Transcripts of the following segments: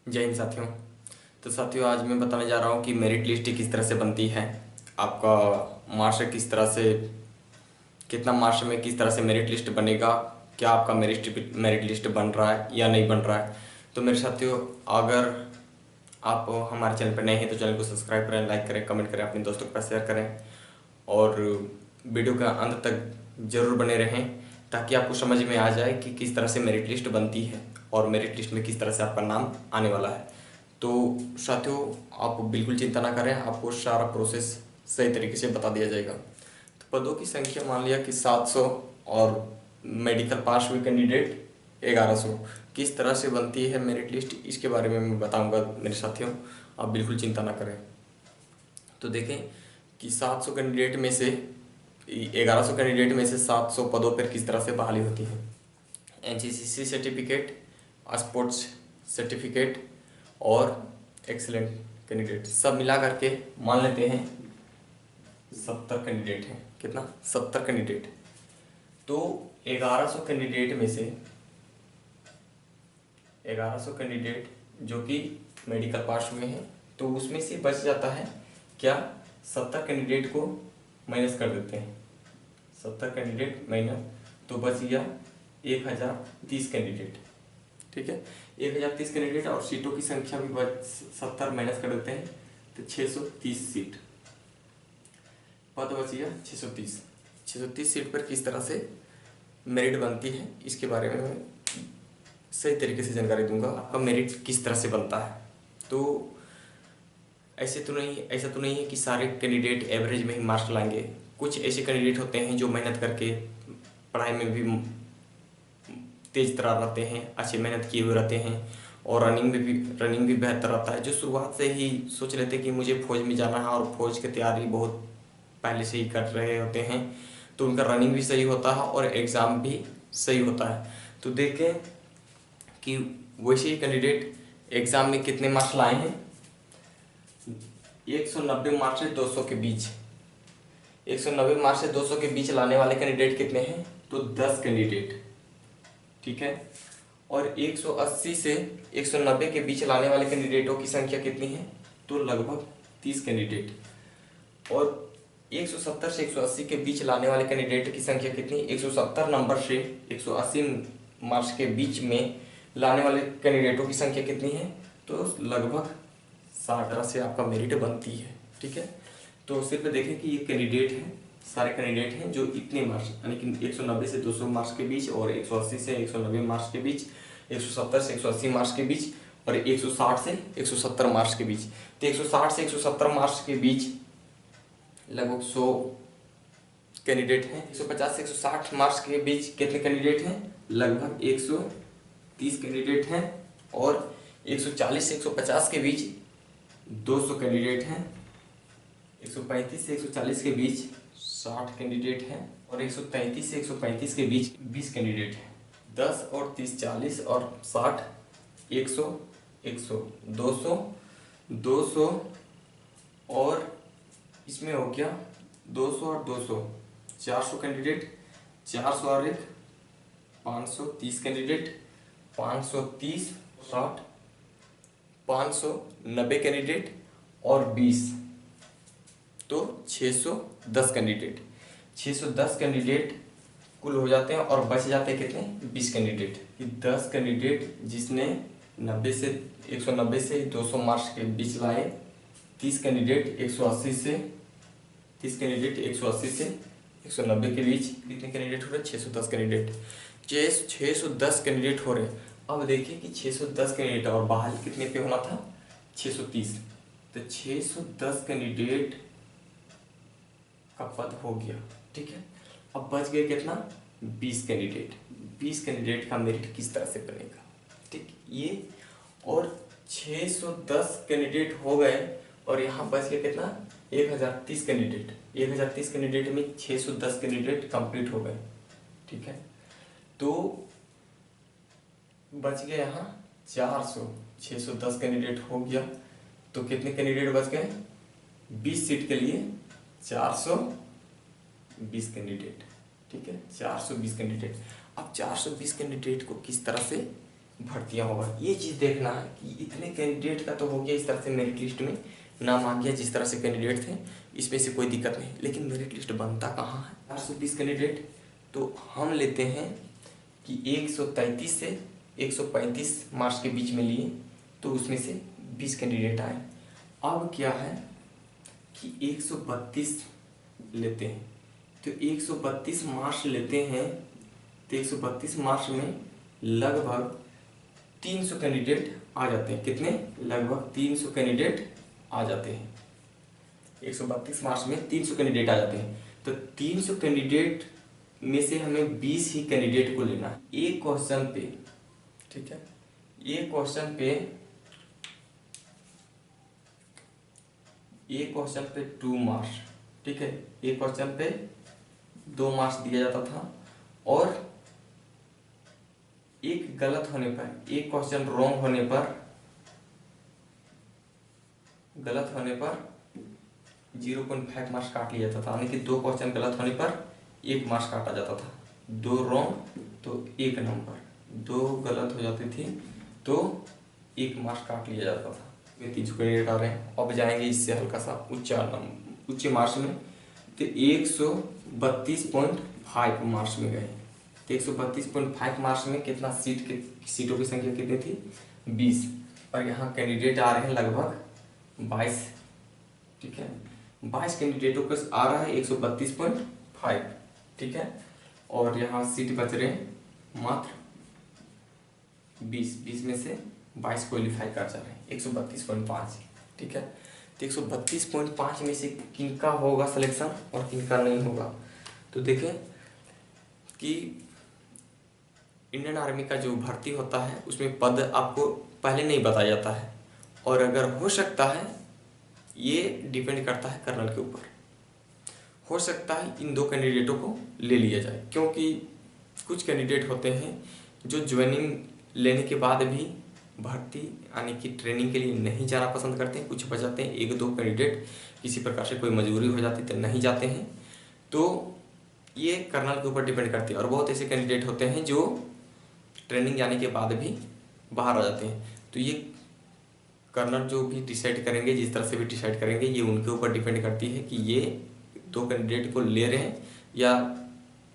जय हिंद साथियों। तो साथियों, आज मैं बताने जा रहा हूँ कि मेरिट लिस्ट किस तरह से बनती है। आपका मार्क्स किस तरह से, कितना मार्क्स में किस तरह से मेरिट लिस्ट बनेगा, क्या आपका मेरिट लिस्ट बन रहा है या नहीं बन रहा है। तो मेरे साथियों, अगर आप हमारे चैनल पर नए हैं तो चैनल को सब्सक्राइब करें, लाइक करें, कमेंट करें, अपने दोस्तों के पास शेयर करें और वीडियो का अंत तक जरूर बने रहें ताकि आपको समझ में आ जाए कि किस तरह से मेरिट लिस्ट बनती है और मेरिट लिस्ट में किस तरह से आपका नाम आने वाला है। तो साथियों, आप बिल्कुल चिंता ना करें, आपको सारा प्रोसेस सही तरीके से बता दिया जाएगा। तो पदों की संख्या मान लिया कि 700 और मेडिकल पास हुए कैंडिडेट 1100। किस तरह से बनती है मेरिट लिस्ट, इसके बारे में मैं बताऊंगा मेरे साथियों, आप बिल्कुल चिंता ना करें। तो देखें कि 700 कैंडिडेट में से 1100 कैंडिडेट में से 700 पदों पर किस तरह से बहाली होती है। एनसीसीसी सर्टिफिकेट, स्पोर्ट्स सर्टिफिकेट और एक्सीलेंट कैंडिडेट सब मिला करके मान लेते हैं 70 कैंडिडेट हैं। कितना? 70 कैंडिडेट। तो 1100 कैंडिडेट में से 1100 कैंडिडेट जो कि मेडिकल पास हुए हैं, तो उसमें से बच जाता है क्या, 70 कैंडिडेट को माइनस कर देते हैं। 70 कैंडिडेट माइनस, तो बच गया 1030 कैंडिडेट। ठीक है, 1030 कैंडिडेट और सीटों की संख्या भी बच 70 माइनस कर देते हैं तो 630 सीट। पद बच गया 630 सीट पर किस तरह से मेरिट बनती है, इसके बारे में मैं सही तरीके से जानकारी दूंगा। आपका मेरिट किस तरह से बनता है। तो ऐसा तो नहीं है कि सारे कैंडिडेट एवरेज में ही मार्क्स लाएंगे। कुछ ऐसे कैंडिडेट होते हैं जो मेहनत करके पढ़ाई में भी तेज तरार रहते हैं, अच्छी मेहनत किए हुए रहते हैं और रनिंग भी बेहतर रहता है। जो शुरुआत से ही सोच लेते हैं कि मुझे फौज में जाना है और फौज की तैयारी बहुत पहले से ही कर रहे होते हैं, तो उनका रनिंग भी सही होता है और एग्ज़ाम भी सही होता है। तो देखें कि वैसे ही कैंडिडेट एग्ज़ाम में कितने मार्क्स लाए हैं। 190 मार्क्स से 200 के बीच, 190 मार्क्स से 200 के बीच लाने वाले कैंडिडेट कितने हैं, तो 10 कैंडिडेट। ठीक है, और 180 से 190 के बीच लाने वाले कैंडिडेटों की संख्या कितनी है, तो लगभग 30 कैंडिडेट। और 170 से 180 के बीच लाने वाले कैंडिडेट की संख्या कितनी, 170 नंबर से 180 मार्क्स के बीच में लाने वाले कैंडिडेटों की संख्या कितनी है, तो लगभग 60 से आपका मेरिट बनती है। ठीक है, तो सिर्फ देखें कि ये कैंडिडेट हैं, सारे कैंडिडेट हैं जो इतने मार्क्स यानी कि 190 से 200 मार्क्स के बीच और 180 से 190 मार्क्स के बीच, 170 से 180 मार्क्स के बीच और 160 से 170 मार्क्स के बीच। तो 160 से 170 मार्क्स के बीच लगभग 100 कैंडिडेट हैं। 150 से 160 मार्क्स के बीच कितने कैंडिडेट हैं, लगभग 130 कैंडिडेट हैं। और 140 से 150 के बीच 200 कैंडिडेट हैं। 135 से 140 के बीच 60 कैंडिडेट हैं और 133 से 135 के बीच 20 कैंडिडेट हैं। 10 और 30, 40 और 60, 100, 100, 200, 200 और इसमें हो गया 200 और 200, 400 कैंडिडेट। 400 और 1, 530 कैंडिडेट। 530, 60, 590 कैंडिडेट और 20, तो 610 कैंडिडेट। 610 कैंडिडेट कुल हो जाते हैं और बच जाते हैं कितने, 20 कैंडिडेट। कि 10 कैंडिडेट जिसने 190 से 200 मार्क्स के बीच लाए, 30 कैंडिडेट 180 से 190 के बीच कितने कैंडिडेट हो रहे, 610 कैंडिडेट। 610 कैंडिडेट हो रहे। अब देखिए कि 610 कैंडिडेट और बहाली कितने पे होना था, 630। तो 610 कैंडिडेट का पद हो गया। ठीक है, अब बच गए कितना, 20 कैंडिडेट। 20 कैंडिडेट का मेरिट किस तरह से बनेगा। ठीक, ये और 610 कैंडिडेट हो गए और यहाँ बच गया कितना, 1030 कैंडिडेट। 1030 कैंडिडेट में 610 कैंडिडेट कंप्लीट हो गए। ठीक है, तो बच गए यहाँ 400। 610 कैंडिडेट हो गया तो कितने कैंडिडेट बच गए, 20 सीट के लिए 420 कैंडिडेट। ठीक है, 420 कैंडिडेट। अब 420 कैंडिडेट को किस तरह से भर्तियां होगा। ये चीज़ देखना है कि इतने कैंडिडेट का तो हो गया, इस तरह से मेरिट लिस्ट में नाम आ गया, जिस तरह से कैंडिडेट थे इसमें से कोई दिक्कत नहीं। लेकिन मेरिट लिस्ट बनता कहाँ है? 420 कैंडिडेट, तो हम लेते हैं कि 133 से 135 मार्क्स के बीच में लिए, तो उसमें से 20 कैंडिडेट आए। अब क्या है कि 132 लेते हैं, तो 132 मार्क्स लेते हैं, तो 132 मार्क्स में लगभग 300 कैंडिडेट आ जाते हैं। कितने? लगभग 300 कैंडिडेट आ जाते हैं। 132 मार्क्स में 300 कैंडिडेट आ जाते हैं, तो 300 कैंडिडेट में से हमें 20 ही कैंडिडेट को लेना है एक क्वेश्चन पे। ठीक है, एक क्वेश्चन पे 2 मार्क्स। ठीक है, एक क्वेश्चन पे 2 मार्क्स दिया जाता था, और एक गलत होने पर, एक क्वेश्चन रॉन्ग होने पर, 0.5 मार्क्स काट लिया जाता था। यानी कि 2 क्वेश्चन गलत होने पर 1 मार्क्स काटा जाता था। 2 रॉन्ग तो 1 नंबर, 2 गलत हो जाती थी तो 1 मार्क्स काट लिया जाता था। ये 300 कैंडिडेट आ रहे हैं। अब जाएंगे इससे हल्का सा उच्च मार्क्स में, तो 132.5 मार्क्स में गए। तो 132.5 मार्क्स में कितना सीटों की संख्या कितनी थी? 20। और यहाँ कैंडिडेट आ रहे हैं लगभग 22। ठीक है, 22 कैंडिडेटों का आ रहा है 132.5। ठीक है, और यहाँ सीट बच रहे हैं मात्र 20 में से 22 क्वालिफाई कर जा रहे हैं, 132.5। ठीक है, तो 132.5 में से किनका होगा सिलेक्शन और किनका नहीं होगा? तो देखें कि इंडियन आर्मी का जो भर्ती होता है उसमें पद आपको पहले नहीं बताया जाता है, और अगर हो सकता है, ये डिपेंड करता है कर्नल के ऊपर, हो सकता है इन 2 कैंडिडेटों को ले लिया जाए, क्योंकि कुछ कैंडिडेट होते हैं जो ज्वाइनिंग लेने के बाद भी भर्ती यानी कि ट्रेनिंग के लिए नहीं जाना पसंद करते हैं। कुछ बचाते हैं, 1-2 कैंडिडेट किसी प्रकार से कोई मजबूरी हो जाती है तो नहीं जाते हैं, तो ये कर्नल के ऊपर डिपेंड करती है। और बहुत ऐसे कैंडिडेट होते हैं जो ट्रेनिंग जाने के बाद भी बाहर आ जाते हैं, तो ये कर्नल जो भी डिसाइड करेंगे, जिस तरह से भी डिसाइड करेंगे, ये उनके ऊपर डिपेंड करती है कि ये 2 कैंडिडेट को ले रहे हैं या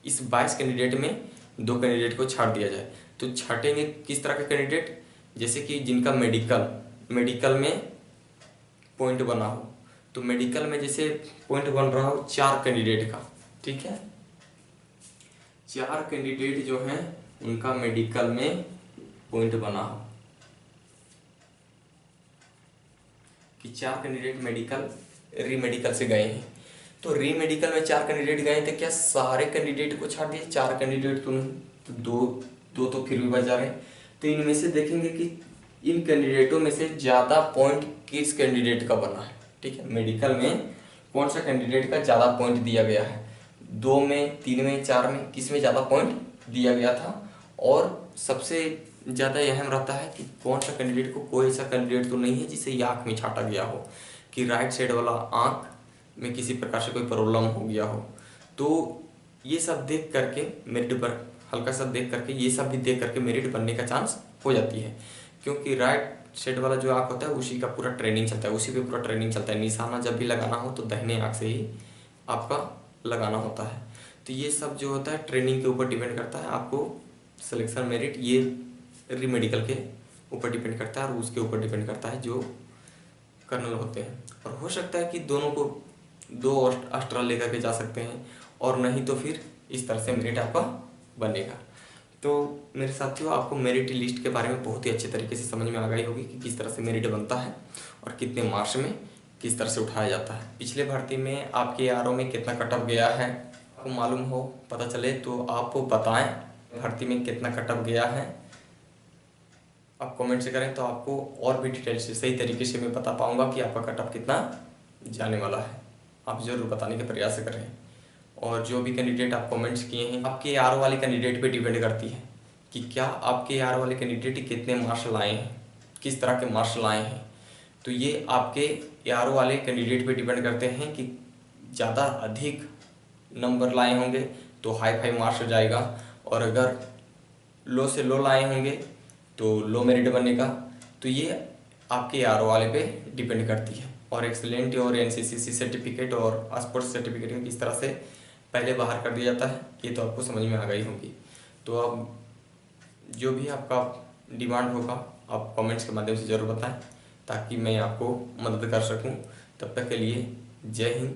इस 22 कैंडिडेट में 2 कैंडिडेट को छाड़ दिया जाए। तो छाटेंगे किस तरह के कैंडिडेट? जैसे कि जिनका मेडिकल में पॉइंट बना हो, तो मेडिकल में जैसे पॉइंट बन रहा हो 4 कैंडिडेट का। ठीक है, 4 कैंडिडेट जो हैं उनका मेडिकल में पॉइंट बना हो कि 4 कैंडिडेट री मेडिकल से गए हैं, तो री मेडिकल में 4 कैंडिडेट गए थे, क्या सारे कैंडिडेट को छाड़ दिए? 4 कैंडिडेट तो नहीं, तो दो तो फिर भी बच जा रहे हैं। तो इनमें से देखेंगे कि इन कैंडिडेटों में से ज़्यादा पॉइंट किस कैंडिडेट का बना है। ठीक है, मेडिकल में कौन सा कैंडिडेट का ज़्यादा पॉइंट दिया गया है? 2 में, 3 में, 4 में, किस में ज़्यादा पॉइंट दिया गया था? और सबसे ज़्यादा अहम रहता है कि कौन सा कैंडिडेट को, कोई ऐसा कैंडिडेट तो नहीं है जिसे ये आँख में छाटा गया हो, कि राइट साइड वाला आँख में किसी प्रकार से कोई प्रॉब्लम हो गया हो। तो ये सब देख करके मेरिट पर हल्का सा देख करके, ये सब भी देख करके मेरिट बनने का चांस हो जाती है, क्योंकि राइट साइड वाला जो आँख होता है उसी का पूरा ट्रेनिंग चलता है, उसी पे पूरा ट्रेनिंग चलता है। निशाना जब भी लगाना हो तो दाहिने आँख से ही आपका लगाना होता है। तो ये सब जो होता है ट्रेनिंग के ऊपर डिपेंड करता है। आपको सिलेक्शन मेरिट ये री मेडिकल के ऊपर डिपेंड करता है, और उसके ऊपर डिपेंड करता है जो कर्नल होते हैं। और हो सकता है कि दोनों को 2 अस्ट्रल लेकर के जा सकते हैं, और नहीं तो फिर इस तरह से मेरिट आपका बनेगा। तो मेरे साथियों, आपको मेरिट लिस्ट के बारे में बहुत ही अच्छे तरीके से समझ में आ गई होगी कि किस तरह से मेरिट बनता है और कितने मार्क्स में किस तरह से उठाया जाता है। पिछले भर्ती में आपके आरओ में कितना कटअप गया है, आपको मालूम हो, पता चले तो आप बताएं भर्ती में कितना कटअप गया है। आप कमेंट से करें तो आपको और भी डिटेल से सही तरीके से मैं बता पाऊंगा कि आपका कटअप कितना जाने वाला है। आप ज़रूर बताने के प्रयास करें। और जो भी कैंडिडेट आप कमेंट्स किए हैं, आपके आर वाले कैंडिडेट पे डिपेंड करती है कि क्या आपके आर वाले कैंडिडेट कितने मार्क्स लाए हैं, किस तरह के मार्क्स लाए हैं। तो ये आपके आर वाले कैंडिडेट पे डिपेंड करते हैं कि ज़्यादा अधिक नंबर लाए होंगे तो हाई फाई मार्क्स हो जाएगा, और अगर लो से लो लाए होंगे तो लो मेरिट बनने का, तो ये आपके आरओ वाले पे डिपेंड करती है। और एक्सलेंट और एनसीसीसी सर्टिफिकेट और स्पोर्ट्स सर्टिफिकेट किस तरह से पहले बाहर कर दिया जाता है, ये तो आपको समझ में आ गई होगी। तो अब जो भी आपका डिमांड होगा आप कमेंट्स के माध्यम से ज़रूर बताएं, ताकि मैं आपको मदद कर सकूं। तब तक के लिए जय हिंद।